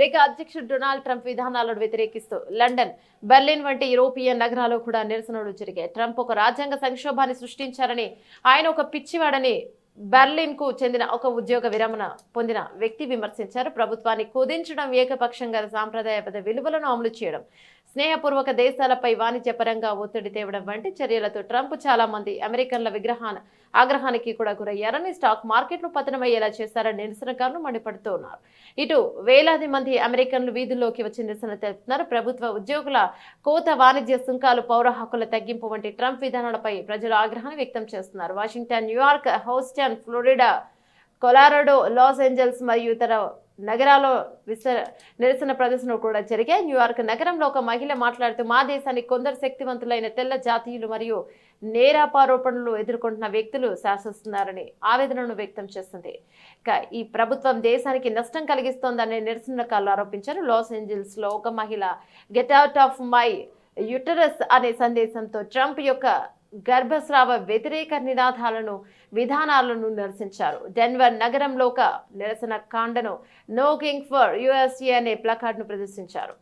America అధ్యక్షుడు Donald Trump విధానాలను వ్యతిరేకిస్తూ లండన్, బెర్లిన్ వంటి యూరోపియన్ నగరాల్లో కూడా నిరసనలు జరిగాయి. ట్రంప్ ఒక రాజ్యాంగ సంక్షోభాన్ని సృష్టించారని, ఆయన ఒక పిచ్చివాడని బెర్లిన్ కు చెందిన ఒక ఉద్యోగ విరమణ పొందిన వ్యక్తి విమర్శించారు. ప్రభుత్వాన్ని కుదించడం, ఏకపక్షంగా సాంప్రదాయబద్ధ విలువలను అమలు చేయడం, స్నేహపూర్వక దేశాలపై వాణిజ్యపరంగా ఒత్తిడి తేవడం వంటి చర్యలతో ట్రంప్ చాలా మంది అమెరికన్ల ఆగ్రహానికి కూడా గురయ్యారని, స్టాక్ మార్కెట్లు పతనమయ్యేలా చేశారని నిరసనకారులు మండిపడుతున్నారు. ఇటు వేలాది మంది అమెరికన్లు వీధుల్లోకి వచ్చి నిరసన తెలుపుతున్నారు. ప్రభుత్వ ఉద్యోగుల కోత, వాణిజ్య సుంకాలు, పౌర హక్కుల తగ్గింపు వంటి ట్రంప్ విధానాలపై ప్రజలు ఆగ్రహాన్ని వ్యక్తం చేస్తున్నారు. Washington, New York, Houston, Florida, Colorado, Los Angeles మరియు ఇతర నగరాల్లో నిరసన ప్రదర్శనలు కూడా జరిగాయి. న్యూయార్క్ నగరంలో ఒక మహిళ మాట్లాడుతూ, మా దేశాన్ని కొందరు శక్తివంతులైన తెల్ల జాతీయులు మరియు నేరాపారోపణలు ఎదుర్కొంటున్న వ్యక్తులు శాసిస్తున్నారని ఆవేదనను వ్యక్తం చేస్తుంది. ఈ ప్రభుత్వం దేశానికి నష్టం కలిగిస్తోందని నిరసనకారులు ఆరోపించారు. లాస్ ఏంజల్స్ లో ఒక మహిళ get out of my uterus అనే సందేశంతో ట్రంప్ యొక్క గర్భస్రావ వ్యతిరేక విధానాలను నిరసించారు. డెన్వర్ నగరంలో ఒక నిరసన కాండను నో కింగ్ ఫర్ యుఎస్ఏ అనే ప్లకార్డును ప్రదర్శించారు.